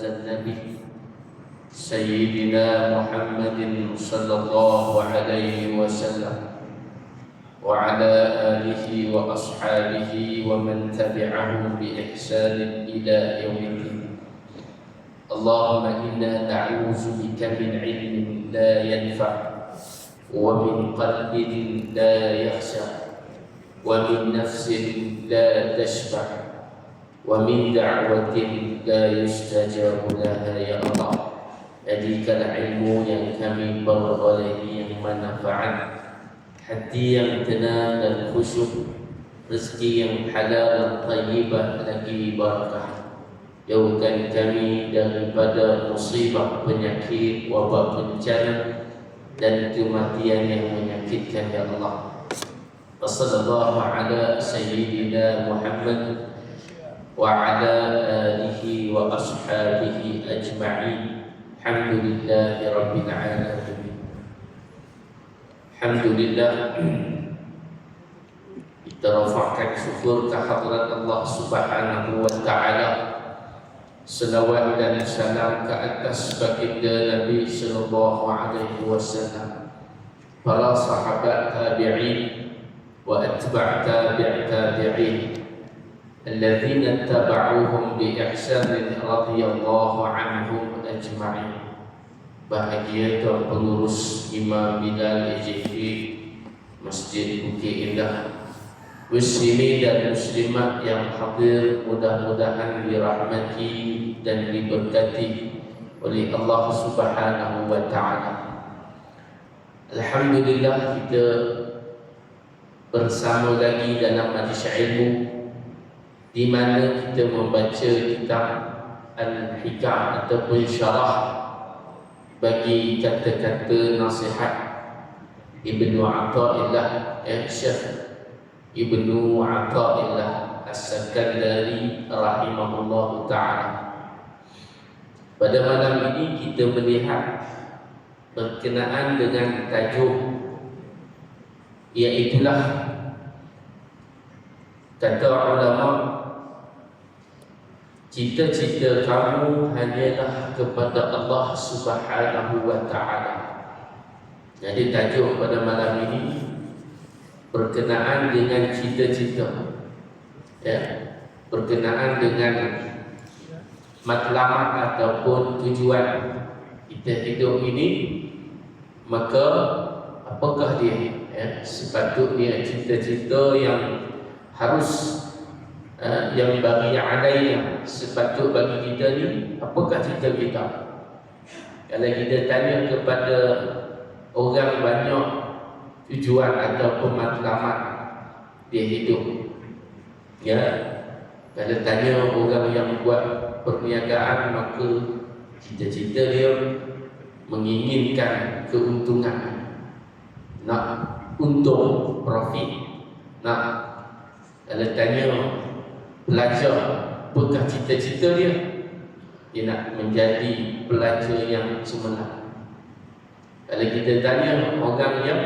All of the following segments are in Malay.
النبي سيدنا محمد صلى الله عليه وسلم وعلى آله وأصحابه ومن تبعهم بإحسان إلى يوم الدين. اللهم إنا نعوذ بك من علم لا ينفع ومن قلب لا يخشع ومن نفس لا تشبع ومن دعوة لا يستجاب لها يا الله. Jadikanlah ilmu yang kami peroleh yang manfaat, hati yang tenang dan khusyuk, rezeki yang halal dan tayyibah lagi barakah. Jauhkan kami daripada musibah, penyakit, wabak, bencana dan kematian yang menyakitkan ya Allah. Wassallallahu ala sayyidina Muhammad wa ala alihi wa ashabihi ajma'in. Alhamdulillahi rabbil alamin. Alhamdulillah, kita rafa'kan syukur kehadrat Allah Subhanahu wa ta'ala. Salawat dan salam ke atas baginda Nabi sallallahu alaihi wasallam, para sahabat tabi'in wa atba' tabi'in alladzina tabauhum bi ihsanin radhiyallahu anhum ajma'in. Bahagia tuan pengurus Imam Bilal EJP Masjid Bukit Indah, muslimin dan muslimat yang hadir, mudah-mudahan dirahmati dan diberkati oleh Allah Subhanahu wa ta'ala. Alhamdulillah, kita bersama lagi dalam majlis ilmu di mana kita membaca kitab Al-Hikam ataupun syarah bagi kata-kata nasihat Ibnu Athaillah, Syekh Ibnu Athaillah As-Sakandari rahimahullah ta'ala. Pada malam ini kita melihat berkenaan dengan tajuk, iaitulah kata ulama, cita-cita kamu hanyalah kepada Allah Subhanahu wa ta'ala. Jadi tajuk pada malam ini berkenaan dengan cita-cita, ya, berkenaan dengan matlamat ataupun tujuan kita hidup ini. Maka apakah dia, ya, sepatutnya cita-cita yang harus yang bagi adanya sepatut bagi kita ni, apakah cita kita? Kalau kita tanya kepada orang banyak tujuan ataupun matlamat dia hidup, ya, kalau tanya orang yang buat perniagaan, maka cita-cita dia menginginkan keuntungan, nak untung, profit. Nak, kalau tanya pelajar, apakah cita-cita dia? Dia nak menjadi pelajar yang cemerlang. Kalau kita tanya orang yang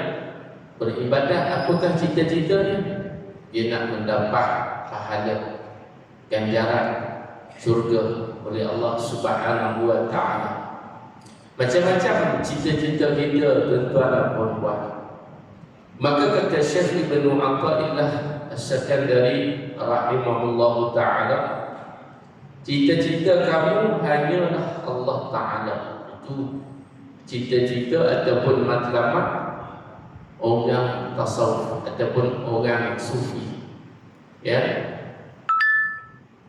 beribadah, apakah cita-cita dia? Dia nak mendapat pahala, ganjaran syurga oleh Allah Subhanahu wa ta'ala. Macam-macam cita-cita kita, tuan-tuan dan puan-puan. Maka kata Syekh Ibnu Athaillah As-Sakandari rahimahullah ta'ala, cita-cita kamu hanyalah Allah ta'ala. Itu cita-cita ataupun matlamat orang tasawuf ataupun orang sufi, ya.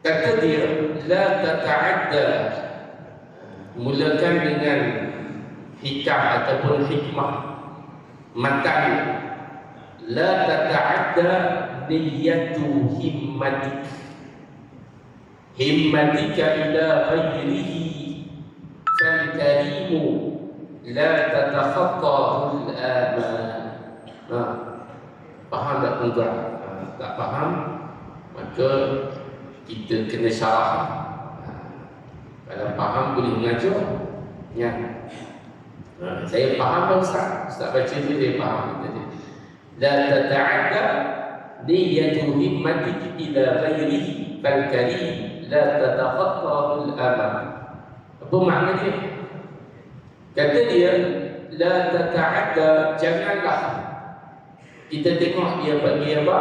Kata dia, la tata'adda, mulakan dengan hikam ataupun hikmah matan. La tata'adda niyatu himmatika ila ghairihi fal karimu la tatakhattahu al-aman. Faham tak tuan-tuan? Tak faham, maka kita kena syarah. Kalau faham boleh mengajar, ya. Saya faham tak Ustaz? Ustaz baca tu saya faham. La tata'adda niyatu himmatika ila ghairihi fal karim la tatakhattahu al-aman. Apa makna dia? Kata dia, la tata'adda, janganlah. Kita tengok dia bagi apa?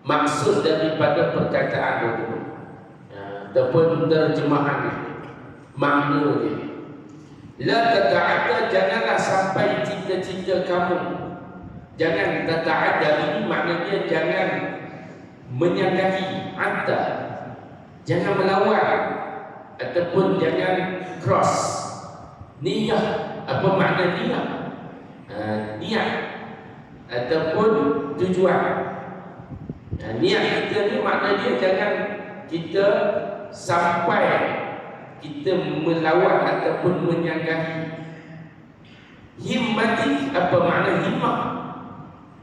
Maksud daripada perkataan itu, ataupun terjemahan makna dia. La tata'adda, janganlah sampai cita-cita kamu. Jangan tata'adda, ini makna dia jangan menyanggahi, adda, jangan melawan, ataupun jangan cross niyah. Apa makna niyah? Niat ataupun tujuan. Niat kita ni makna dia jangan kita sampai kita melawan ataupun menyanggahi. Himmati, apa makna himmah?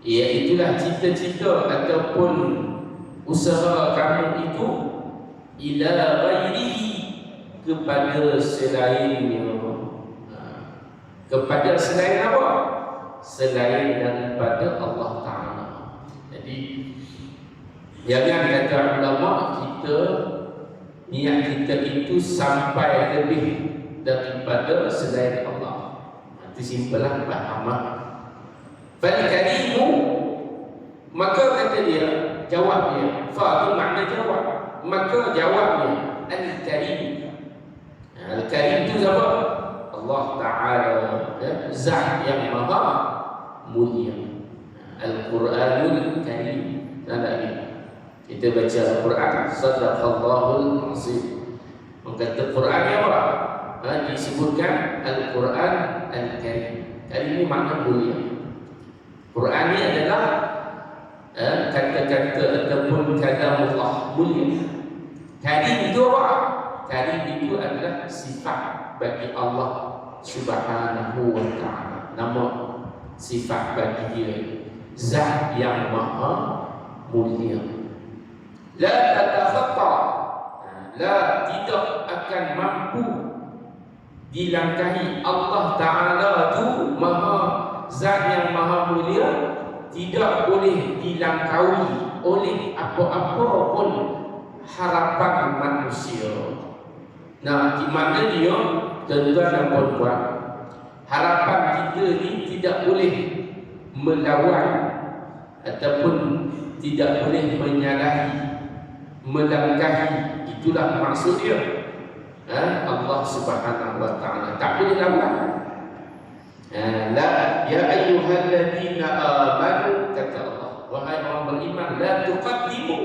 Iaitulah cita-cita ataupun usaha kamu itu ila ghairihi, kepada selainnya. Kepada selain apa? Selain daripada Allah Ta'ala. Jadi jangan kata ulama kita niat kita itu sampai lebih daripada selain Allah. Itu simpulan fahamah. Fal karimu, maka kata dia, jawab dia. Fa itu makna jawab. Maka jawabnya al-karim. Al-karim itu siapa? Allah Ta'ala, Zat yang maha mulia. Al-Quranul Karim. Tanda ini kita baca Al-Quran, Sadaqallahul Azim. Mengkata Quran apa? Disebutkan Al-Quran Al-Karim. Karim ini makna mulia. Quran ini adalah kata-kata ataupun kalamullah mulia. Karim itu apa? Karim itu adalah sifat bagi Allah Subhanahu wa ta'ala. Nama sifat bagi dia, Zat yang maha mulia. La tatakhatta, la, tidak akan mampu dilangkahi. Allah Ta'ala tu maha, Zat yang maha mulia, tidak boleh dilangkaui oleh apa-apa pun harapan manusia. Nah, di mana dia, tuan-tuan dan puan-puan, harapan kita ni tidak boleh melawan ataupun tidak boleh menyalahi, melangkahi. Itulah maksud dia. Allah Subhanahu wa ta'ala tak boleh lawan. La ya ayyuhalladzina amanu, kata Allah, wahai orang beriman, la tuqaddimu,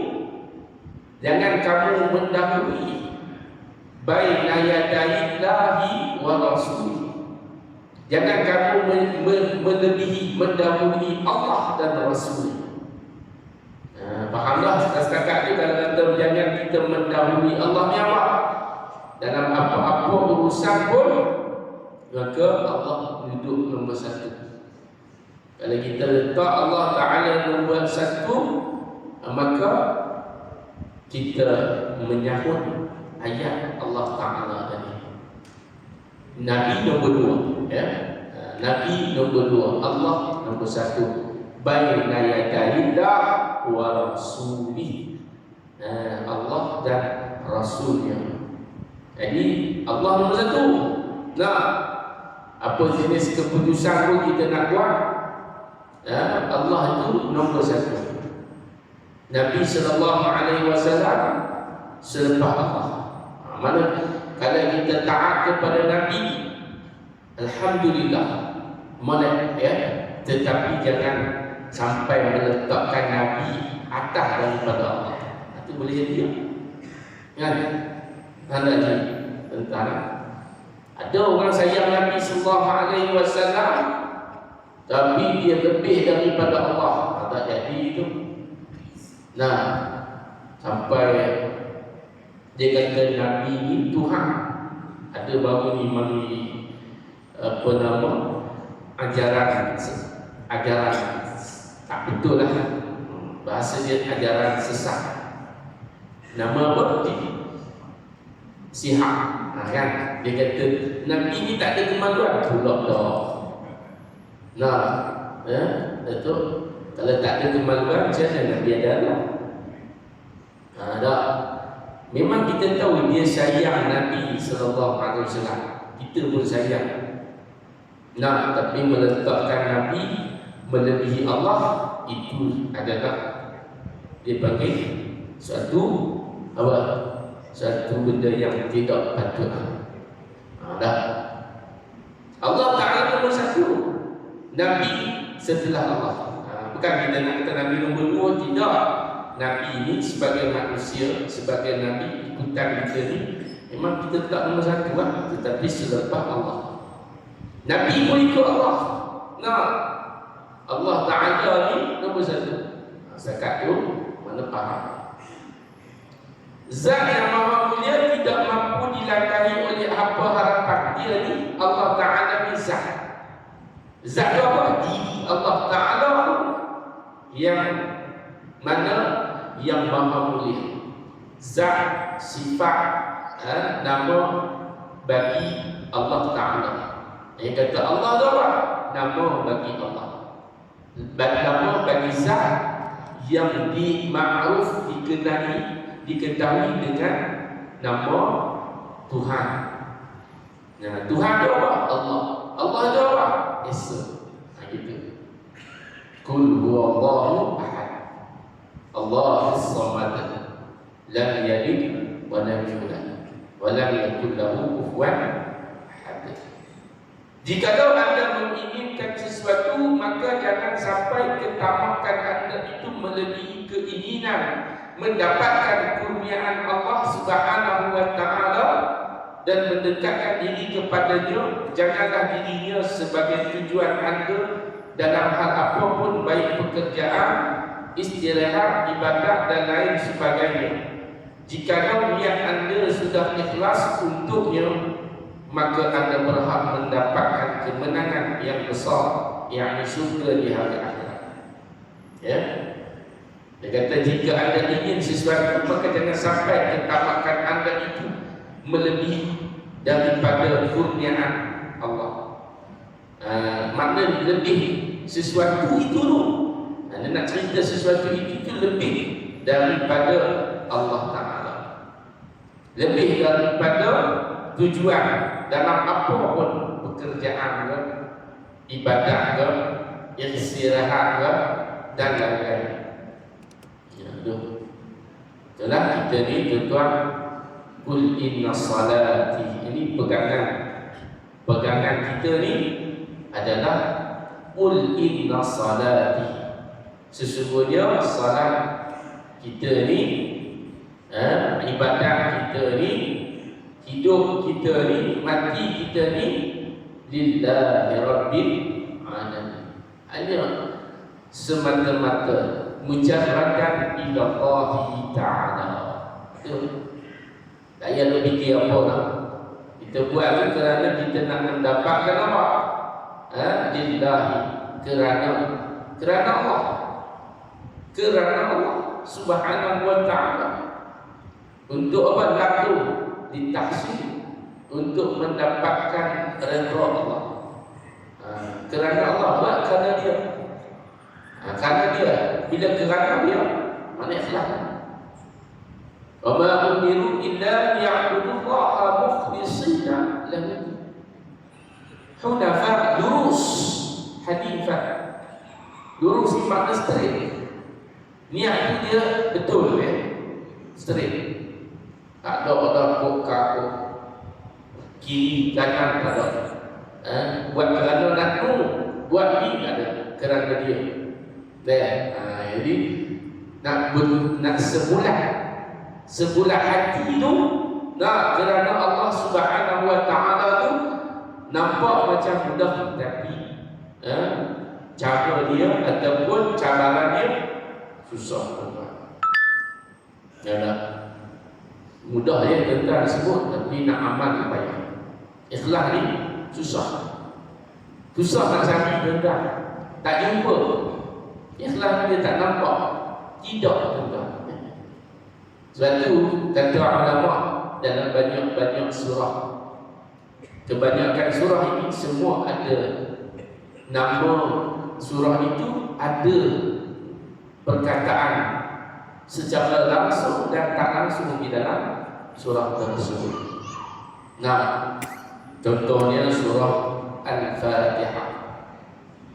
jangan kamu mendahului baina yadayillahi wa rasulih, jangan kamu melebihi, mendahului Allah dan Rasul. Fahamlah setakat itu dalam jangan kita mendahului Allah ni apa? Dalam apa-apa urusan pun, maka Allah duduk nombor satu. Kalau kita letak Allah Ta'ala nombor satu, maka kita menyahut ayat Allah Ta'ala tadi. Nabi nombor dua, ya? Nabi nombor dua, Allah nombor satu. Baina yadayillah wa rasulih, Allah dan Rasulnya. Jadi Allah nombor satu. Nah, apa jenis keputusan pun kita nak buat, Allah itu nombor satu. Nabi SAW selepas Allah. Mana kalau kita taat kepada Nabi, alhamdulillah, molek, ya. Tetapi jangan sampai meletakkan Nabi atas daripada Allah. Itu boleh jadi, kan? Tanda jadi tentara. Ada orang sayang Nabi SAW, tapi dia lebih daripada Allah. Tak jadi itu. Nah, sampai dia kata Nabi ini Tuhan. Ada baru ni melalui apa nama, ajaran tak betul lah, bahasa dia ajaran sesat. Nama apa? Sihab, kan? Dia kata Nabi ni tak ada kemaluan. Pulak dah. Nah, itu kalau tak ada kemaluan, macam mana Nabi ada anak? Tak. Memang kita tahu dia sayang Nabi SAW, sallallahu alaihi wasallam. Kita pun sayang. Nah, tapi meletakkan Nabi melebihi Allah, itu adalah dipanggil suatu apa? Suatu benda yang tidak patut. Dah. Allah Ta'ala nombor satu, Nabi setelah Allah. Bukan kita nak kata Nabi nombor dua, tidak. Nabi ini sebagai manusia, sebagai Nabi ikutan kita ni, memang kita tak nombor satu lah. Tetapi selepas Allah, Nabi pun ikut Allah. Nah, Allah Ta'ala ni nombor satu. Sekat tu mana faham. Zat yang maha mulia tidak mampu dilangkahi oleh apa harapan dia ni. Allah Ta'ala ni zat. Zat tu apa? Diri Allah Ta'ala yang mana yang maha mulia. Zat, sifat, nama bagi Allah Ta'ala. Yang kata Allah tu apa? Nama bagi Allah. Nama bagi zat yang dima'ruf, diketahui dengan nama Tuhan. Nah, Tuhan itu apa? Allah. Allah itu apa? Esa. Gitu. Qul huwallahu ahad. Allahus samad. Lam yalid wa lam yulad wa lam yakul lahu kufuwan ahad. Jikalau anda menginginkan sesuatu, maka jangan sampai ketamakan anda itu melebihi keinginan mendapatkan kurniaan Allah Subhanahu wa Ta'ala dan mendekatkan diri kepadanya. Janganlah dirinya sebagai tujuan anda dalam hal apapun, baik pekerjaan, istirahat, ibadat dan lain sebagainya. Jikalau niat anda sudah ikhlas untuknya, maka anda berhak mendapatkan kemenangan yang besar, yakni syurga di hari akhirat. Ya. Dia kata jika anda ingin sesuatu, maka jangan sampai ketamakan anda itu melebihi daripada kurniaan Allah. Makna lebih sesuatu itu tu. Anda nak cerita sesuatu itu lebih daripada Allah Ta'ala, lebih daripada tujuan dalam apa pun, pekerjaan ke, ibadah ke, istirahat ke, dan lain-lain. Itulah kita ni tuan-tuan. Qul inna salati, ini pegangan kita ni adalah qul inna salati. Sesungguhnya salat kita ni, ibadah kita ni, hidup kita ni, mati kita ni, lillahi rabbil alamin. Hanya semata-mata mujarradan ila Allah Ta'ala. Tak payah lebih fikir apa lah. Kita buat tu kerana kita nak mendapatkan apa? Lillahi, kerana Allah. Kerana Allah Subhanahu wa Ta'ala. Untuk apa? Laku ditahsin, untuk mendapatkan redha Allah. Kerana Allah, buat kerana dia. Kerana dia. Bila kerana dia, mana ikhlas? Wa ma umiru illa liya'budullaha mukhlishina lahu hunafa. Lurus, hanifah. Lurus makna straight. Niat itu dia betul, straight. Tak ada kakuk, kiri kanan, tak ada. Buat kerana nak buat ni tak ada, kerana dia. Jadi nak sebulat hati tu, kerana Allah Subhanahu wa Ta'ala tu nampak macam mudah, tapi cara dia ataupun cabaran dia susah. Mudah dia tentang sebut, tapi nak amal payah. Ikhlas ni susah. Susah nak cari tentang, tak jumpa. Ikhlas dia tak nampak, tidak tentang. Sebab tu kata ulama dalam banyak-banyak surah, kebanyakan surah ini semua ada nama surah itu, ada perkataan secara langsung dan tak langsung di dalam surah tersebut. Nah, contohnya surah Al-Fatihah.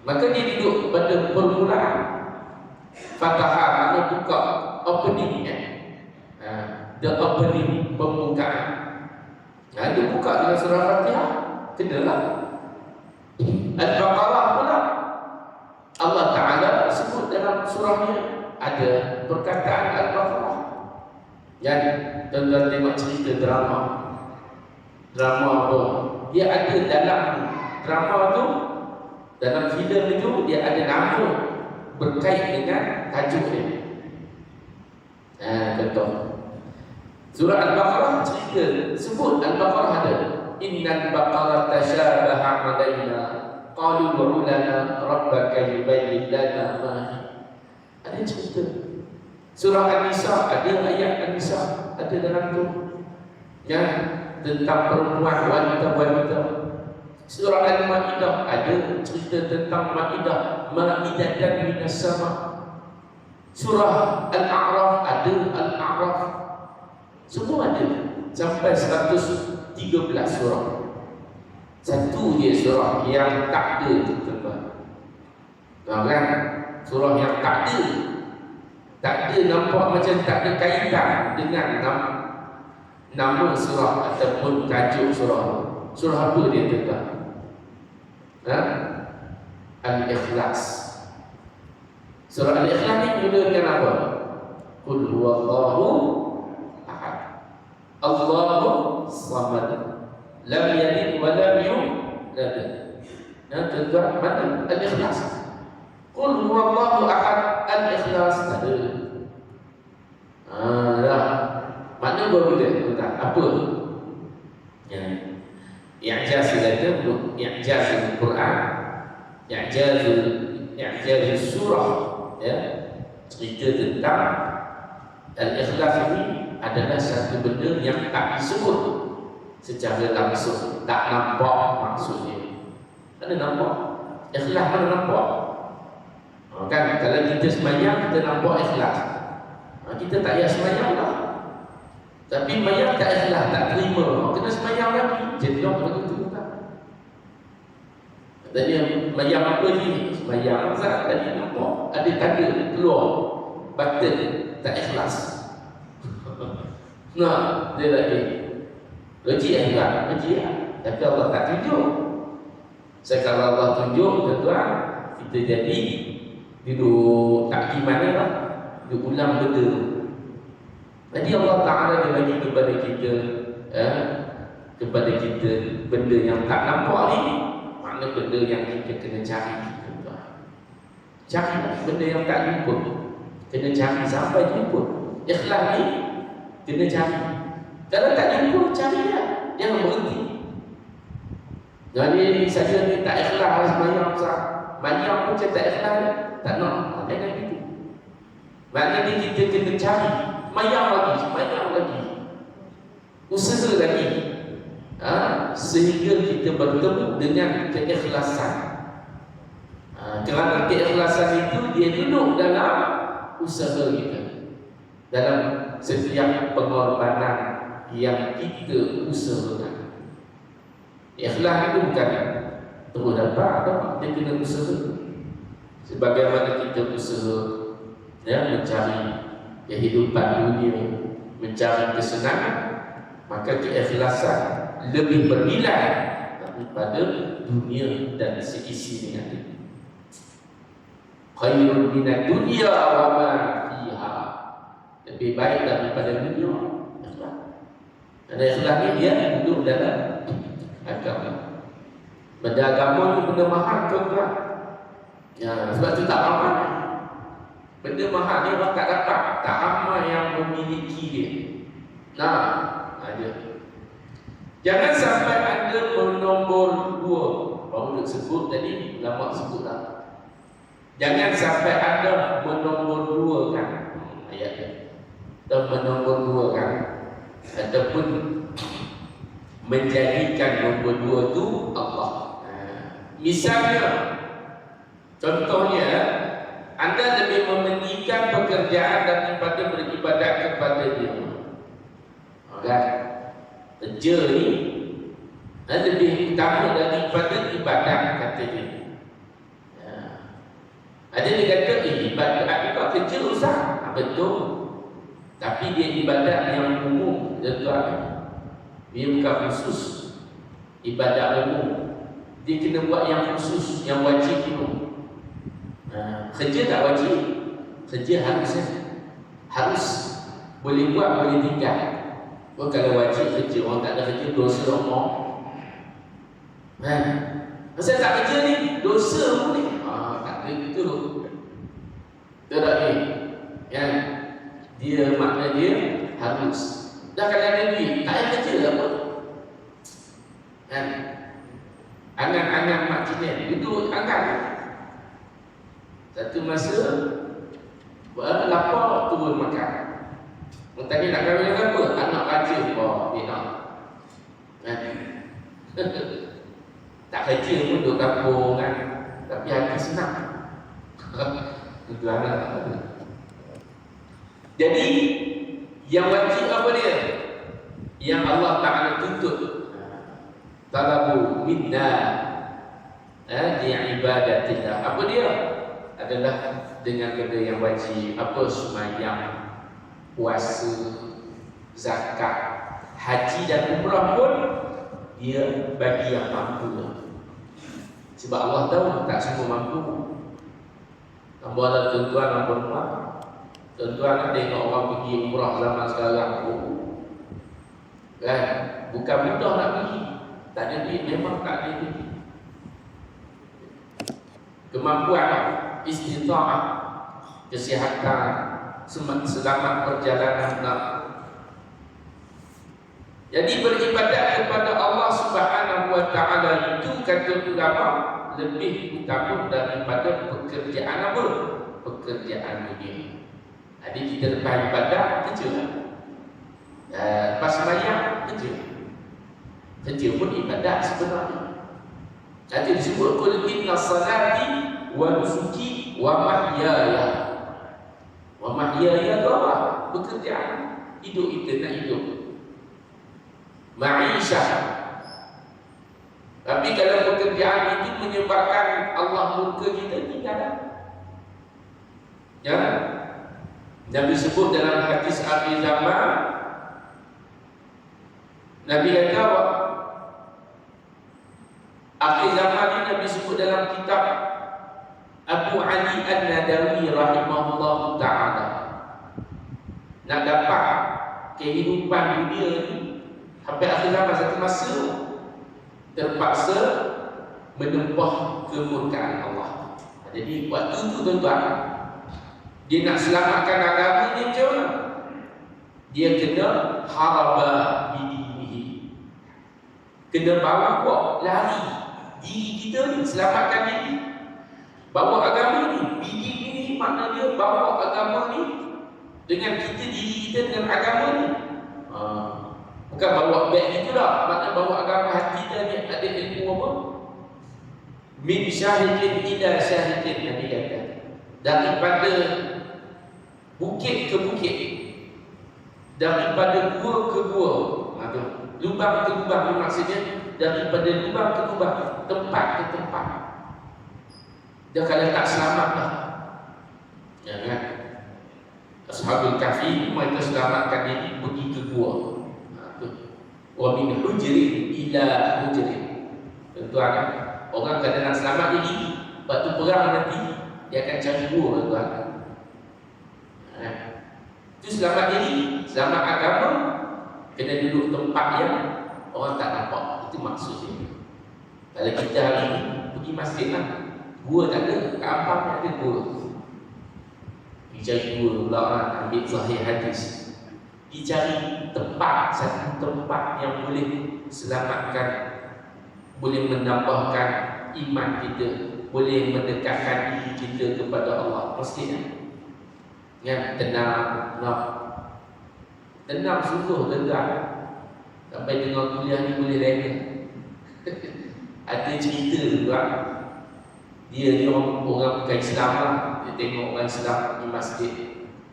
Maka dia duduk pada permulaan. Fatihah mana buka opening the opening, pembukaan. Dia buka dengan surah Fatihah, kenalah. Al-Baqarah pula Allah Ta'ala sebut dalam surahnya ada perkataan Al-Baqarah. Jadi tuan-tuan tengok cerita drama apa, dia ada dalam drama tu, dalam filem itu dia ada nama berkait dengan tajuk dia. Contoh surah Al-Baqarah cerita sebut Al-Baqarah ada innal baqara tashabaha alaina qalu ud'u lana rabbaka yubayyin lana ma ada cerita. Surah An-Nisa ada ayat An-Nisa ada dalam tu yang tentang perempuan, wanita-wanita. Surah Al-Ma'idah ada cerita tentang Ma'idah, Ma'idatan minas sama. Surah Al-A'raf ada Al-A'raf. Semua ada sampai 113 surah. Satu je surah yang tak ada tuan-tuan. Kan? Surah yang tak ada nampak macam tak ada kaitan dengan nama surah ataupun tajuk surah. Surah apa dia tuan-tuan? Al-Ikhlas. Surah Al-Ikhlas ni mulakan apa? Qul huwallahu ahad, Allahu samad, lam yalid wa lam yulad. Tuan-tuan, mana Al-Ikhlas? Qul huwallahu ahad, Al-Ikhlas ada. Dah. Mana baru dia tuan-tuan? Apa? I'jaz kata i'jaz Al-Quran, i'jaz surah, ya. Cerita tentang Al-Ikhlas ini adalah satu benda yang tak disebut secara langsung, tak nampak maksudnya. Mana nampak? Ikhlas mana nampak? Kan kalau kita semayang kita nampak ikhlas. Kita tak payah semayang lah. Tapi mayang tak ikhlas, tak terima, kena semayang lagi. Jedok begitu tak? Katanya mayang apa ni? Semayang Ustaz tadi nampak ada tanda keluar batin tak ikhlas. Nah, dia lagi logik ikhlas, logik lah. Tapi Allah tak tunjuk. Kalau Allah tunjuk, tuan-tuan, kita jadi duduk tak gimana lah, duduk ulang benda. Jadi Allah Ta'ala dia bagi kepada kita benda yang tak nampak ni. Mana benda yang kita kena cari. Cari benda yang tak jumpa, kena cari sampai jumpa. Ikhlas ni kena cari. Kalau tak jumpa, cari lah, jangan berhenti. Jadi saja ni tak ikhlas semayang sah, mayang pun tak ikhlas, tak nak, jangan gitu. Maknanya kita kena cari, mayang lagi, usaha lagi, sehingga kita bertemu dengan keikhlasan. Kerana keikhlasan itu dia duduk dalam usaha kita, dalam setiap pengorbanan yang kita usahakan. Ikhlas itu bukan terus dapat, dia kena usaha. Sebagaimana kita usaha mencari kehidupan dunia, mencari kesenangan, maka keikhlasan lebih bernilai daripada dunia dan seisi dengan dia. Khairun minad dunya wa ma fiha, lebih baik daripada dunia. Kerana ikhlas ni dia duduk dalam agama. Benda agama ni benda mahal tuan-tuan. Sebab tu tak ramai. Benda mahal ni orang tak dapat, tak ramai yang memiliki dia. Ada. Jangan sampai anda menombor dua. Baru nak sebut tadi, ulama sebut lah. Jangan sampai anda menombor dua kan ayat ni. Atau menombor dua kan, ataupun menjadikan nombor dua tu Allah. Misalnya, contohnya, anda lebih mementingkan pekerjaan daripada beribadat kepada Dia. Kan? Kerja ni lebih utama daripada ibadat, kata dia. Ada dia kata ibadat itu kerja Ustaz. Betul. Tapi dia ibadat yang umum, tuan. Dia bukan khusus ibadat umum. Dia kena buat yang khusus, yang wajib itu. Kerja tak wajib. Kerja harus boleh buat, boleh tinggal. Kalau wajib kerja, orang tak ada kerja, dosa orang. Masa tak kerja ni, dosa pun ni. Tak ada gitu. Betul tak ni? Yang dia, makna dia harus. Dah kalau ada duit, tak ada kerja lah apa. Angan-angan makcik ni, duduk angkat. Satu masa, lapar, turun makan. Tanya nak kahwin dengan apa? Anak raja. Dia nak. Tak kerja pun duduk kampung kan. Tapi hati senang. Itu anak. Jadi yang wajib apa dia? Yang Allah Ta'ala tuntut. Talabu minna di ibadatillah. Apa dia? Adalah dengan benda yang wajib. Apa? Sembahyang, puasa, zakat, haji dan umrah pun dia bagi yang mampu. Sebab Allah tahu tak semua mampu. Tambah ada tuan-tuan dan puan-puan. Tuan-tuan nak tengok orang pergi umrah zaman sekarang. Kan? Bukan mudah nak pergi. Tak ada duit, memang tak ada duit. Kemampuan, istita'ah, kesihatan, selamat perjalanan. Jadi beribadat kepada Allah Subhanahu wa Ta'ala itu, kata ulama, lebih utama daripada pekerjaan apa? Pekerjaan dunia. Jadi kita lepas ibadat, kerja. Lepas sembahyang, kerja. Kerja pun ibadat sebenarnya. Jadi disebut qul inna salati wa nusuki wa mahyaya. Wa mahyaya itu apa? Pekerjaan. Hidup kita nak hidup. Ma'isyah. Tapi kalau pekerjaan itu menyebabkan Allah murka kita, tinggalkan. Ya. Nabi sebut dalam hadis akhir zaman, Nabi kata akhir zaman ini, Nabi sebut dalam kitab Abu Ali An-Nadawi rahimahullah ta'ala, nak dapat kehidupan dunia ni sampai akhir zaman, satu masa terpaksa menempah kemurkaan Allah. Jadi waktu itu tuan-tuan, dia nak selamatkan agama ni macam mana? Dia kena haraba bidinihi, kena bawa lari diri kita ni, selamatkan diri, bawa agama ni. Bidinihi makna dia bawa agama ni dengan kita, diri kita dengan agama ni. Bukan bawa beg itu lah, makna bawa agama hati kita ni. Tak ada ilmu apa? Min syahidin ila syahidin, Nabi kata, daripada bukit ke bukit, daripada gua ke gua, lubang ke lubang, maksudnya daripada lubang ke lubang, tempat ke tempat. Dia kalau tak selamat lah, ya kan? Ashabul Kahfi mereka selamatkan diri pergi ke gua. Wa min hujrin ila hujrin. Tuan-tuan, orang kalau nak selamat diri waktu perang nanti, dia akan cari gua, tuan. Itu selamat diri, selamat agama, kena duduk tempat yang orang tak nampak. Itu maksudnya. Kalau kita hari ini pergi masjid lah, gua tak ada, kat Ampang ada gua. Dicari gua pula kan, ambil zahir hadis. Dicari tempat, satu tempat yang boleh selamatkan, boleh menambahkan iman kita, boleh mendekatkan diri kita kepada Allah. Mestinya yang tenang, tenang sungguh tuan-tuan. Sampai dengar kuliah ni boleh lena. Ada cerita tuan, dia ni orang bukan Islam lah. Dia tengok orang Islam di masjid,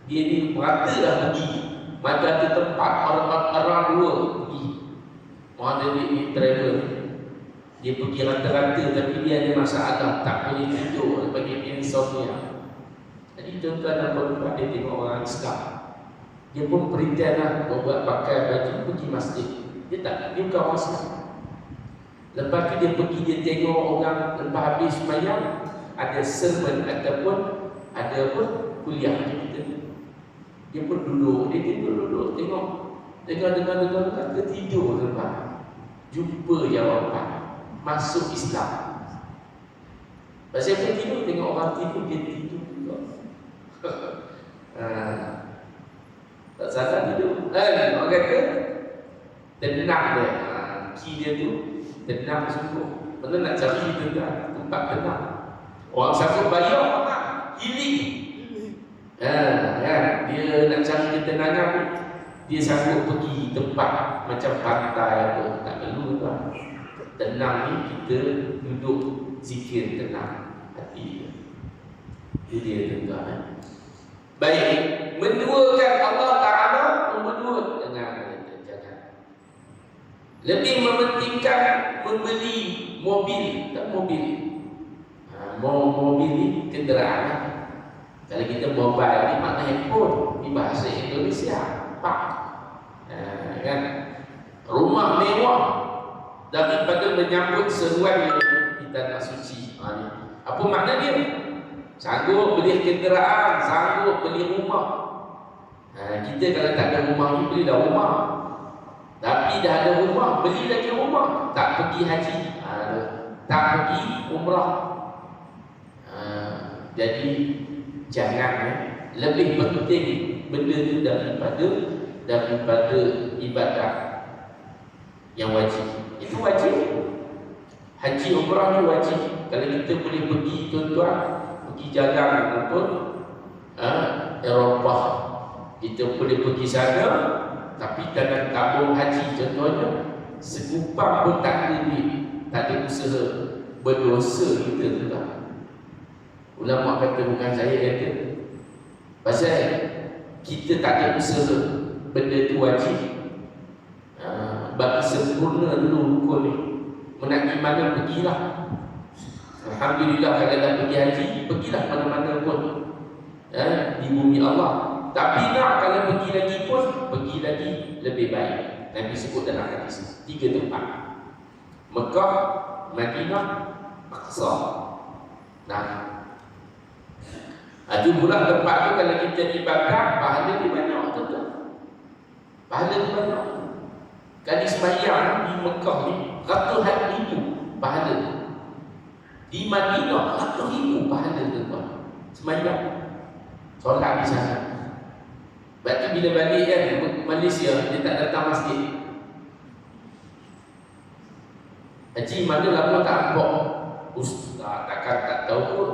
dia ni merata dah pergi mana ada tempat orang luar pergi. Orang dia ni travel, Dia pergi rata-rata tapi dia ada masalah, tak boleh tidur, bagi dia insomnia. Jadi tuan-tuan dan puan-puan, dia tengok orang Islam, dia pun pretend buat pakai baju pergi masjid. Dia bukan orang Islam. Lepas tu dia pergi, dia tengok orang lepas habis sembahyang ada sermon ataupun ada apa kuliah kita. Dia pun duduk, dia duduk tengok, dengar tertidur lepas. Jumpa jawapan, masuk Islam. Pasal dia tidur, tengok orang tidur, dia tidur juga. Tak salah tidur. Orang kata tenang dia, ki dia tu tenang sungguh. Mana nak cari tempat tenang. Orang siapa bayar mahal, healing. Kan? Dia nak cari ketenangan, dia sanggup pergi tempat macam pantai apa, tak perlu kan. Tenang ni kita duduk zikir tenang hati dia tuan-tuan. Baik, menduakan Allah Ta'ala nombor 2 jangan. Lebih mementingkan membeli mobil, tak mobil. Mobil ni kenderaan. Kalau kita mobile ni makna handphone, di bahasa Indonesia pak. Kan? Rumah mewah daripada menyambut seruan di tanah suci. Apa makna dia? Sanggup beli kenderaan, sanggup beli rumah. Kita kalau tak ada rumah ni, beli dah rumah. Tapi dah ada rumah, beli lagi rumah. Tak pergi haji, tak pergi umrah. Jadi jangan lebih penting benda itu daripada ibadah yang wajib. Itu wajib. Haji umrah ni wajib. Kalau kita boleh pergi tuan-tuan, pergi jalan apa Eropah, kita boleh pergi sana, tapi dalam tabung haji contohnya segupang pun tak ada duit, tak ada usaha, berdosa kita tu lah. Ulama kata, bukan saya kata, pasal kita tak ada usaha, benda tu wajib. Bagi sempurna dulu rukun ni, menagi mana pergilah. Alhamdulillah kalau dah pergi haji, pergilah mana-mana pun di bumi Allah. Tapi nak kalau pergi lagi pun, pergi lagi lebih baik. Nabi sebut dalam hadis 3 tempat: Mekah, Madinah, Aqsa. Itu pula tempat tu kalau kita ibadah, pahala dia banyak tuan-tuan. Pahala dia banyak. Kali sembahyang di Mekah ni ratusan ribu pahala. Di Madinah ratusan ribu pahala tuan-tuan. Sembahyang, solat di sana. Berarti bila balik kan Malaysia, dia tak datang masjid. Haji mana lama tak nampak? Ustaz takkan tak tahu pun.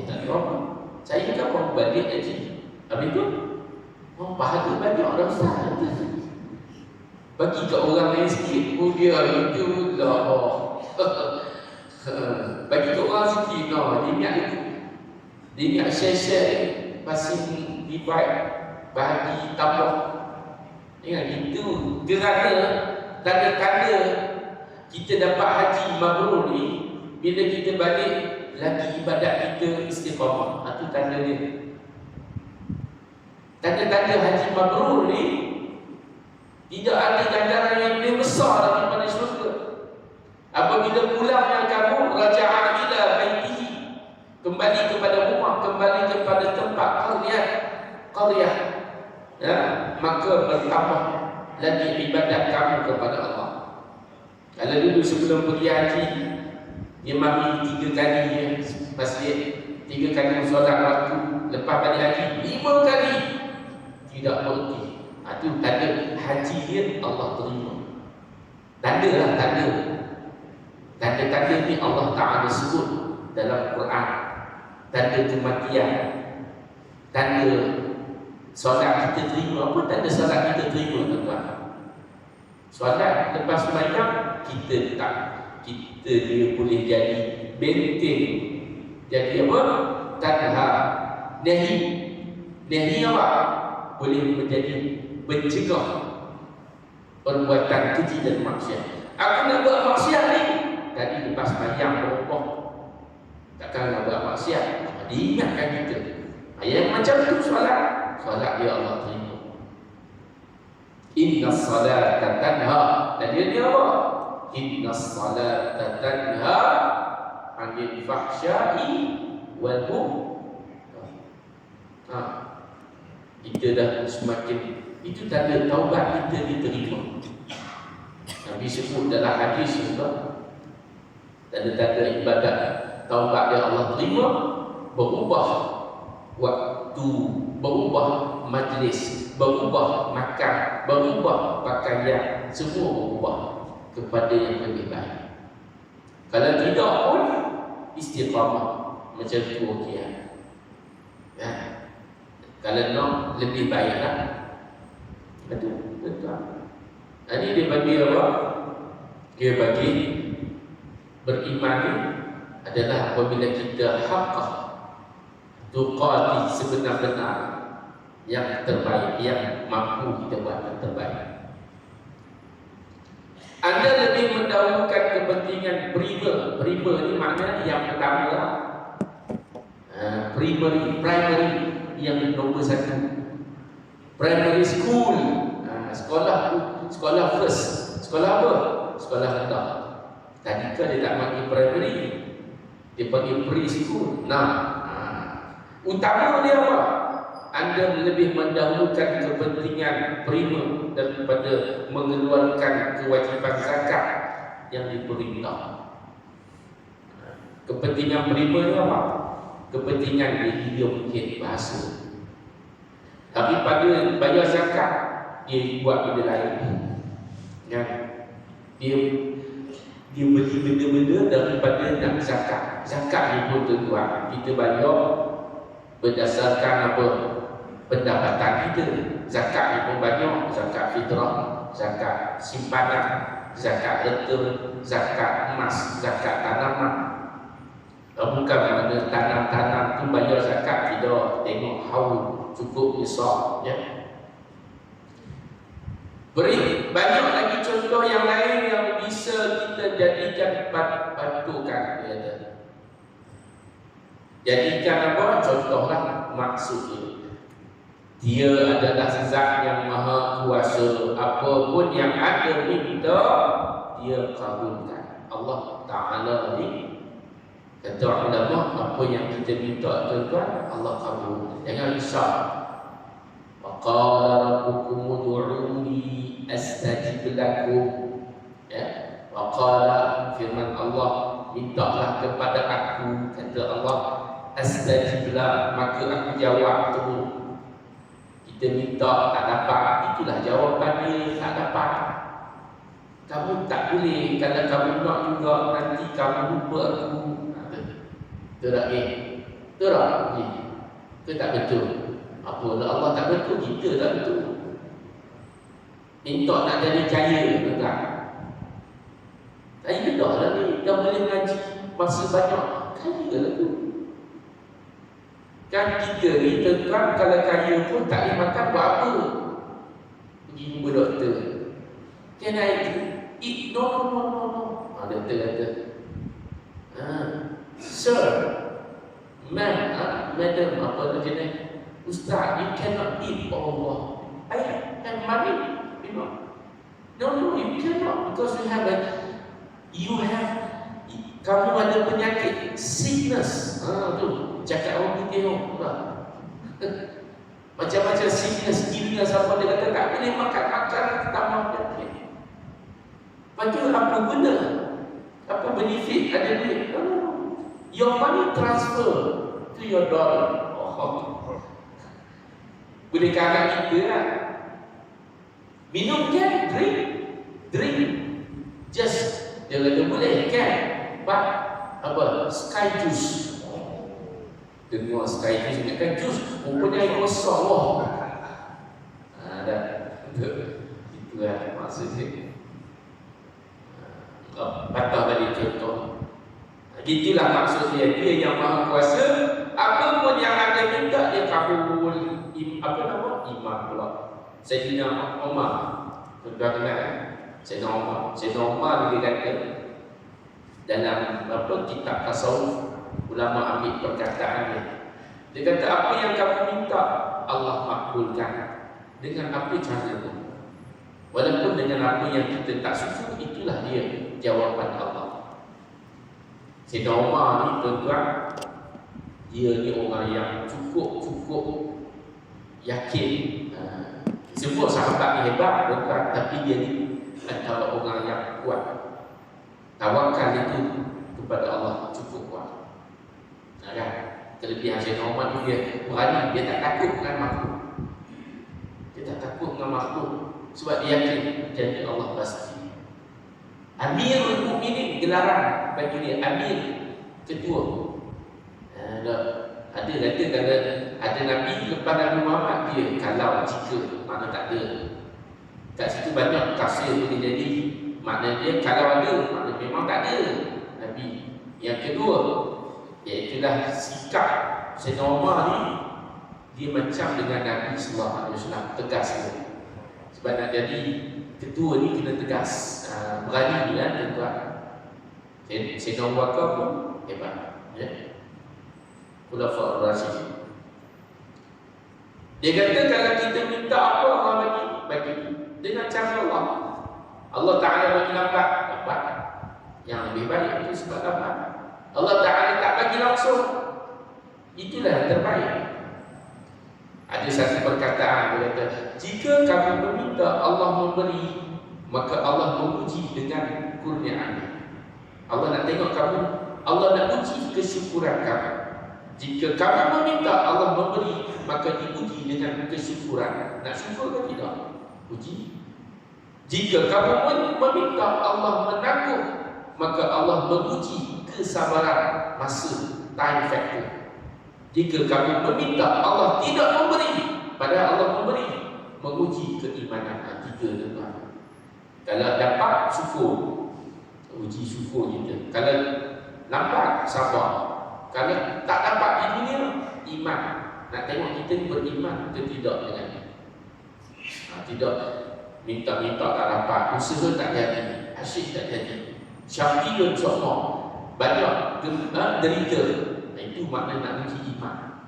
Tak tahu apa. Saya kan mau balik haji. Habis tu, pahala banyak dah Ustaz. Bagi kat orang lain sikit, dia itu lah. Bagi kat orang sikit, dia ingat share-share, passing divide, bahagi tambah. Ingat itu kerana tanda-tanda kita dapat haji mabrur ni, bila kita balik lagi ibadat kita istiqamah. Itu tanda dia. Tanda-tanda haji mabrur ni tidak ada ganjaran yang lebih besar daripada syurga. Apabila pulangnya kamu, raja'a ila baitihi, kembali kepada rumah, kembali kepada tempat qaryah, maka bertambah lagi ibadat kamu kepada Allah. Kalau dulu sebelum pergi haji, dia mari 3 kali masjid, 3 kali solat waktu. Lepas balik haji 5 kali tidak berhenti. Itu tanda haji dia Allah terima. Tanda lah, tanda ni Allah Ta'ala sebut dalam Quran. Tanda kematian, tanda solat kita terima. Apa tanda solat kita terima tuan-tuan? Solat lepas sembahyang kita dia boleh jadi benteng, jadi apa? Tanha, nahi apa? Boleh menjadi mencegah perbuatan keji dan maksiat. Aku nak buat maksiat ni, tadi lepas diingatkan kita. Yang macam tu solat dia Allah terima. Inna salata tanha, dan dia apa? Inna salata tanha anil fahsya'i wal munkar. Kita dah semakin, itu tanda taubat kita diterima. Nabi sebut dalam hadis juga, tanda-tanda ibadat taubat yang Allah terima, berubah waktu, berubah majlis, berubah makan, berubah pakaian, semua berubah kepada yang lebih baik. Kalau tidak pun istiqamah macam tu okey. Ya. Kalau nak lebih baiklah. Betul. Ini dia bagi apa? Dia bagi beriman adalah apabila kita haqqah tuqati sebenar-benar yang terbaik, yang mampu kita buat yang terbaik. Anda lebih mendahulukan kepentingan primer ni maknanya yang pertama lah. Primary yang nombor satu. Primary school, sekolah first. Sekolah apa? Sekolah rendah. Tadika dia tak panggil primary, dia panggil preschool. Utama dia apa? Anda lebih mendahulukan kepentingan primer daripada mengeluarkan kewajipan zakat yang diperintah. Kepentingan primer apa? Kepentingan dia hidup mungkin bahasa. Tapi pada bayar zakat, dia buat benda lain. Ya. Dia beli benda-benda daripada nak zakat. Zakat ni pun tuan-tuan, kita bayar berdasarkan apa? Pendapatan kita. Zakat ni pun banyak. Zakat fitrah, zakat simpanan, zakat harta, zakat emas, zakat tanaman. Bukan mana tanam-tanam tu bayar zakat, tidak. Tengok haul cukup besar, ya. Beri banyak lagi contoh yang lain yang bisa kita jadikan patokan. Jadikan apa? Contohlah maksudnya. Dia adalah zat yang maha kuasa. Apapun yang ada minta, dia kabulkan. Allah Ta'ala ni, kata ulama, apa yang kita minta tuan-tuan, Allah kabul. Jangan risau. Wa qala rabbukum ud'uni astajib lakum. Ya. Wa qala, firman Allah, mintalah kepada aku, kata Allah, astajib la, maka aku jawab tu. Kita minta tak dapat, itulah jawapan dia, tak dapat. Kamu tak boleh, kalau kamu nak juga nanti kamu lupa aku. Betul tak? Betul tak? Itu tak betul. Apa Allah tak betul, kita tak betul. Minta nak jadi kaya, betul tak? Kaya dah lah ni, dah boleh ngaji masa banyak, kaya lah tu. Kan kita ni tuan, kalau kaya pun tak boleh makan buat apa? Pergi jumpa doktor. Can I eat? No. Doktor kata, sir, ma'am, madam, apa tu jenis? Ustaz, you cannot eat. Allah, I have money, you know. No, you cannot, because kamu ada penyakit, sickness. Tu cakap orang putih macam-macam sickness, illness apa, dia kata tak boleh makan tambah penyakit. Lepas tu apa guna? Apa benefit ada duit? Your money transfer to your dollar. Boleh kanak kita lah. Minum kan? Drink. Just, dia kata boleh kan? But, apa? Sky juice. Dengar sky juice, dia kan juice, rupanya air kosong. Dah. Itulah maksudnya. Patah tadi contoh. Itulah maksud dia. Dia yang maha kuasa. Apa pun yang ada minta, dia kabul. Apa nama? Imam pula. Sayyidina Umar. Sudah kenal kan? Sayyidina Umar dia kata dalam kitab tasawuf, ulama ambil perkataannya. Dia kata apa yang kamu minta Allah makbulkan. Dengan apa caranya? Walaupun dengan apa yang kita tak suka, itulah dia jawapan Allah. Sayyidina Umar ni tuan-tuan, dia ni orang yang cukup yakin. Semua sahabat ni hebat tuan-tuan, tapi dia ni adalah orang yang kuat. Tawakal itu kepada Allah cukup kuat. Kan? Kelebihan Sayyidina Umar ni dia berani, dia tak takut dengan makhluk. Dia tak takut dengan makhluk sebab dia yakin janji Allah pasti. Amirul Mukminin gelaran bagi dia, Amir, ketua. Ada kata kalau ada Nabi lepas Nabi Muhammad, dia kalau jika mana tak ada. Kat situ banyak tafsir boleh jadi. Makna dia kalau ada, makna memang tak ada Nabi. Yang kedua, iaitulah sikap Sayyidina Umar ni, dia macam dengan Nabi sallallahu alaihi wasallam, tegas dia. Sebab nak jadi ketua ni kena tegas, berani kan tuan-tuan. Sayyidina Abu Bakar pun hebat, ya. Khulafaur Rasyidin. Dia kata kalau kita minta apa Allah bagi dengan cara Allah. Allah Ta'ala bagi lambat. Yang lebih baik itu sebab lambat. Allah Ta'ala tak bagi langsung, itulah yang terbaik. Ada satu perkataan dia kata, jika kamu meminta Allah memberi, maka Allah menguji dengan kurniaan. Allah nak tengok kamu, Allah nak uji kesyukuran kamu. Jika kamu meminta Allah memberi, maka diuji dengan kesyukuran. Nak syukur ke tidak? Uji. Jika kamu meminta Allah menangguh, maka Allah menguji kesabaran masa, time factor. Jika kamu meminta Allah tidak memberi, padahal Allah memberi, menguji keimanan. Tiga tuan. Kalau dapat, syukur, uji syukur kita. Kalau lambat, sabar. Kalau tak dapat di dunia, iman. Nak tengok kita ni beriman ke tidak dengan dia. Tidak minta-minta tak dapat, usaha tak jadi, asyik tak jadi, syafiyun semua, banyak derita. Itu makna nak uji iman.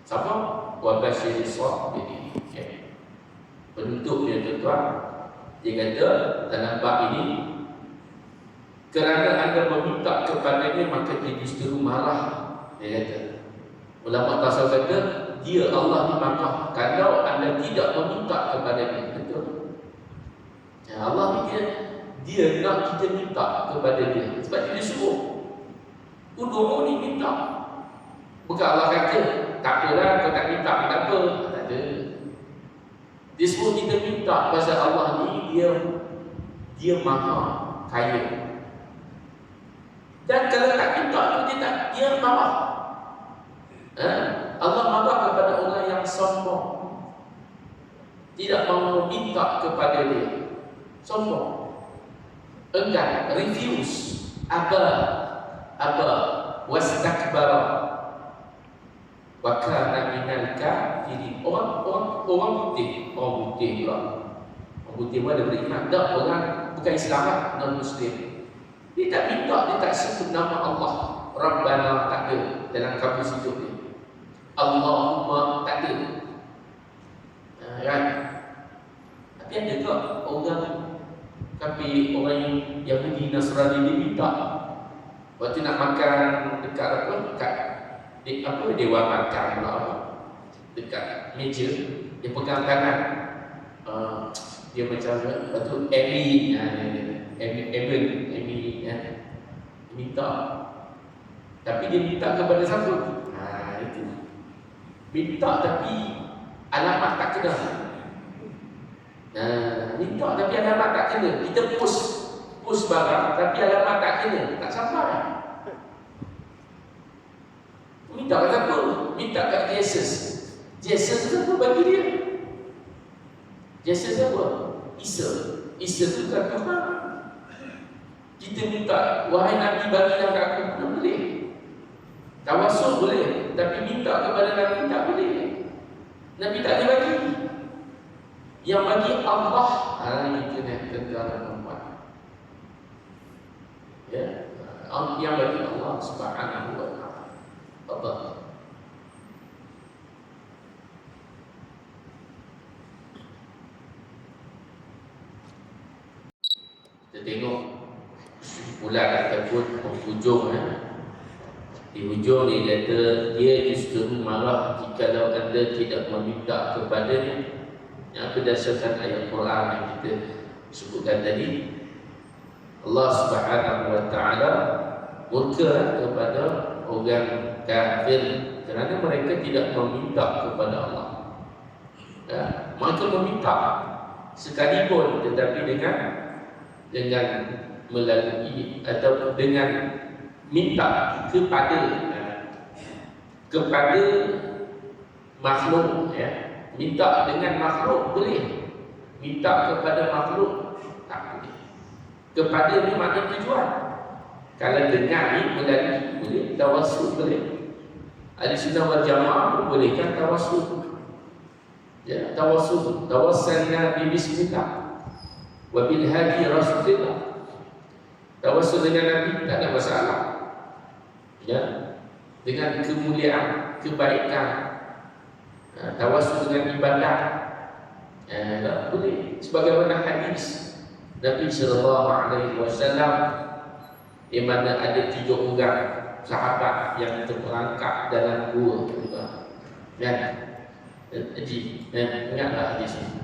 Siapa? Wa basyir sabirin. Penutup dia tuan-tuan, dia kata dalam bab ini, kerana anda meminta kepadanya maka dia justru marah. Dia kata, ulama tasawuf kata, dia Allah dimarah kalau anda tidak meminta kepadanya. Betul? Allah ni dia nak kita minta kepada dia. Sebab dia suruh, udhu ni minta. Bukan Allah kata, tak apalah kau tak minta, tak apa. Tak ada. Dia suruh kita minta pasal Allah ni dia maha kaya. Dan kalau tak minta tu dia marah. Allah marah kepada orang yang sombong, tidak mahu minta kepada dia, sombong, enggan, refuse, aba wastakbara wa kana minal kafirin. Orang putih pula. Orang putih pun ada beriman. Tak, orang bukan Islam, non Muslim. Dia tak minta, dia tak sebut nama Allah. Rabbana tak ada dalam kamus hidup dia. Allahumma tak ada. Kan? Tapi ada ke orang kafir, orang yang Yahudi Nasrani dia minta. Waktu nak makan dekat dewan makan pula, dekat meja, dia pegang tangan, dia macam lepas tu Amy minta. Tapi dia minta kepada siapa? Itu minta tapi alamat tak kena. Minta tapi alamat tak kena. Kita push barang tapi alamat tak kena, tak sampai. Minta kat siapa? Minta kat Jesus. Jesus tu apa bagi dia? Jesus apa? Isa tu kan Tuhan. Kita minta, wahai Nabi bagilah kat aku, tak boleh. Tawassul boleh, tapi minta kepada Nabi tak boleh. Nabi tak boleh bagi. Yang bagi Allah, itu yang kendala tempat. Ya, yang bagi Allah Subhanahu wa Ta'ala. Allah. kumpulan ataupun penghujung di hujung dia kata dia justru marah jikalau anda tidak meminta kepadanya, yang berdasarkan ayat Quran yang kita sebutkan tadi. Allah Subhanahu wa taala murka kepada orang kafir kerana mereka tidak meminta kepada Allah. Mereka meminta sekalipun, tetapi dengan melalui atau dengan minta kepada makhluk, minta dengan makhluk boleh, minta kepada makhluk tak boleh. Kepada ni makna tujuan. Kalau dengan ni melalui boleh, tawassul boleh. Ahlussunnah wal Jamaah pun bolehkan tawassul. Tawassul, tawassalna bi bismillah wa bil hadi rasulillah. Tawassul dengan Nabi tak ada masalah. Dengan kemuliaan, kebaikan, tawassul dengan ibadah, tak boleh. Sebagaimana hadis Nabi sallallahu alaihi wasallam di mana ada 3 orang sahabat yang terperangkap dalam gua. Ingatlah hadis ini.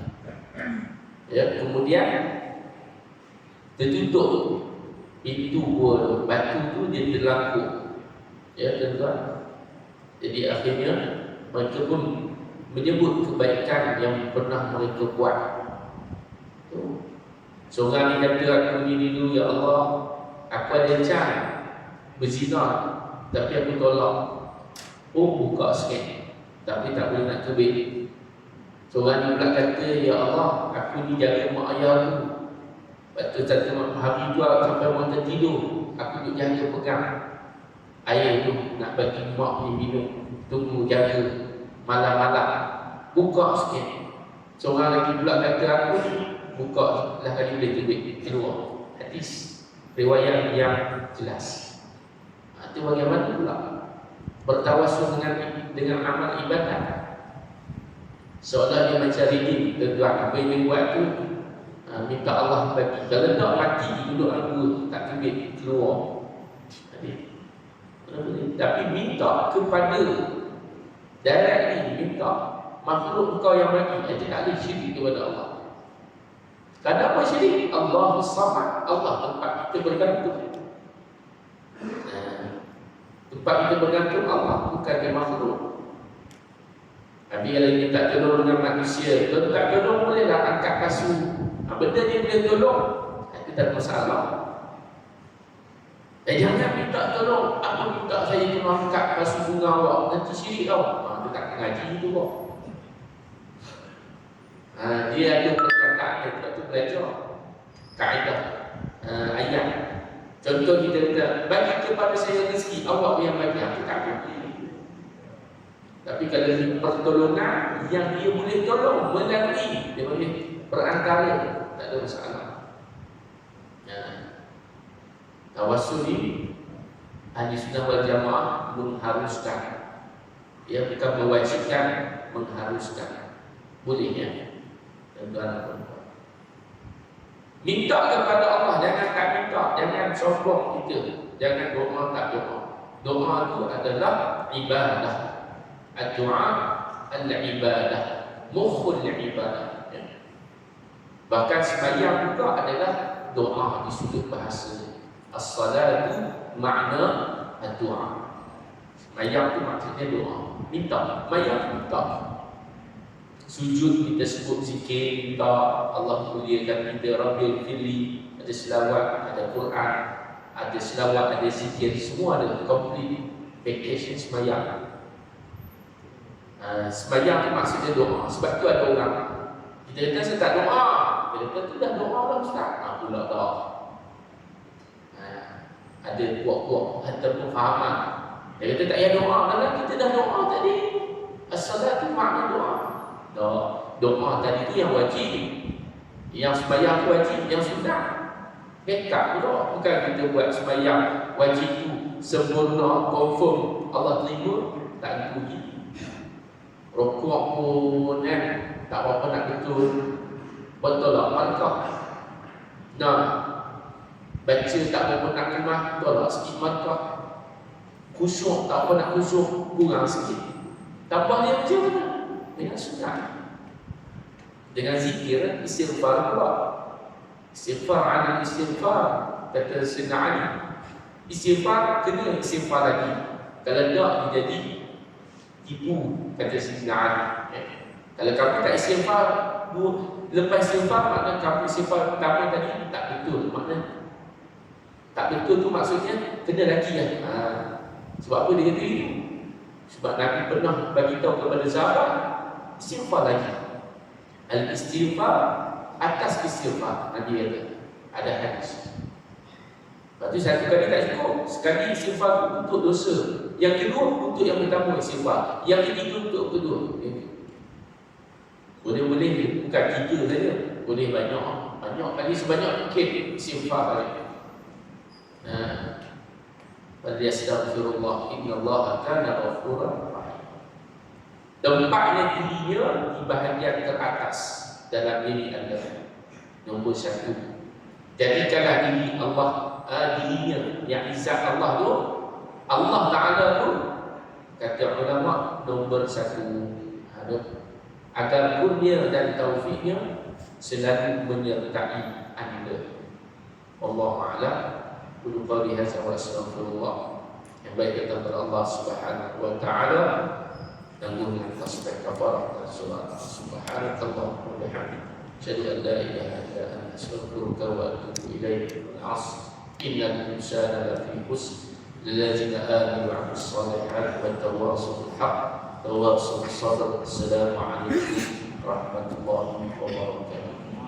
Kemudian tertutup pintu gua, batu tu dia terlapuk. Tuan-tuan. Jadi akhirnya mereka pun menyebut kebaikan yang pernah mereka buat. Seorang ni kata, aku ni dulu, ya Allah, aku ada can berzina, tapi aku tolak. Buka sikit, tapi tak boleh nak tubik. Seorang ni pula kata, ya Allah, aku ni jaga mak ayah aku. Lepas tu satu hari tu sampai orang tertidur, aku duduk jaga pegang air tu nak bagi mak ni minum. Tunggu jaga malam-malam. Buka sikit. Seorang lagi pula kata, aku ni buka lah kali boleh tubik keluar. Hadis riwayat yang jelas. Itu bagaimana pula bertawassul dengan amal ibadah, seolah dia mencari ini. Tuan-tuan, apa yang dia buat tu minta Allah bagi. Kalau tak mati duduk aku tak tubik keluar. Tapi minta kepada directly, minta makhluk kau yang bagi, itu tak ada syirik kepada Allah. Kenapa syirik? Allahu Samad, Allah tempat kita bergantung. Tempat kita bergantung Allah, bukan dengan makhluk. Tapi kalau kita tak tolong dengan manusia, kalau tak tolong bolehlah angkat kasut. Benda dia boleh tolong, itu tak masalah. Jangan minta tolong. Aku minta saya tolong angkat kasut bunga awak, nanti syirik tau. Dia tak ngaji itu kok. Dia ada perkataan yang tak belajar kaedah ayat. Contoh kita kata, bagi kepada saya rezeki, awak yang bagi, aku tak boleh. Tapi kalau di pertolongan yang dia boleh tolong melalui, dia boleh perantara, tak ada masalah. Tawassul ini Ahlussunnah wal Jamaah mengharuskan. Dia bukan mewajibkan, mengharuskan. Bolehnya. Tuan-tuan, minta kepada Allah, jangan tak minta, jangan sombong kita, jangan doa tak doa. Doa itu adalah ibadah. Doa adalah ibadah, mukhul ibadah. Bahkan sembahyang juga adalah doa di sudut bahasa. As-salatu makna doa. Sembahyang itu maksudnya doa, minta, sembahyang minta. Sujud kita sebut zikir, minta Allah muliakan kita, Rabbil Fili, ada selawat, ada Quran, ada selawat, ada zikir, semua ada complete vacation sembahyang. Sembahyang itu maksudnya doa. Sebab tu ada orang kita kata saya tak doa, dia kata tu dah doa dah Ustaz. Pula dah. Ada puak-puak ataupun fahaman, dia kata tak payah doa, kalau kita dah doa tadi. As-salatu makna doa. Doa tadi tu yang wajib, yang sembahyang tu wajib, yang sunnah backup doa. Bukan kita buat sembahyang wajib tu sempurna, confirm Allah terima, tak puji. Rokok pun tak apa-apa nak betul, betul lah markah. Baca tak berapa nak kemah, tolak sikit mata. Khusyuk tak apa nak khusyuk, kurang sikit. Tambah dia macam mana? Dengan sunnah, dengan zikir, istighfar pula. Istighfar ada istighfar, kata Sayyidina Ali. Istighfar kena istighfar lagi. Kalau tak dia jadi tipu, kata Sayyidina Ali. Kalau kamu tak istighfar, lepas istighfar makna kamu istighfar pertama tadi tak betul. Makna tak betul tu maksudnya kena lagi lah. Sebab apa dia kata itu? Sebab Nabi pernah bagi tahu kepada sahabat, istighfar lagi. Al-istighfar atas istighfar, Nabi kata. Ada hadis. Lepas tu satu kali tak cukup. Sekali istighfar untuk dosa. Yang kedua untuk yang pertama istighfar. Yang ketiga untuk kedua. Boleh-boleh bukan tiga saja. Boleh banyak. Banyak kali sebanyak mungkin istighfar kali. Falyastagfirullah innallaha kana ghafuran rahim. Tempatnya dirinya di bahagian teratas dalam diri anda. Nombor satu, jadikanlah diri Allah, dirinya yang izzat Allah tu, Allah Ta'ala tu, kata ulama, nombor satu. Agar kurnia dan taufiknya selalu menyertai anda. Wallahu a'lam. Qul qawli hadza wa astaghfirullah. Yang baik kepada Allah Subhanahu wa taala dan dengan tasbih kafarah dan salat subhanakallah wa bihamdika asyhadu an la ilaha illa anta astaghfiruka wa atubu ilaik. Al-'asr innal insana lafi khusr lilladzina amanu wa 'amilus shalihat wa tawassaw bil haqq tawassaw bis sabr. Assalamu alaikum warahmatullahi wabarakatuh.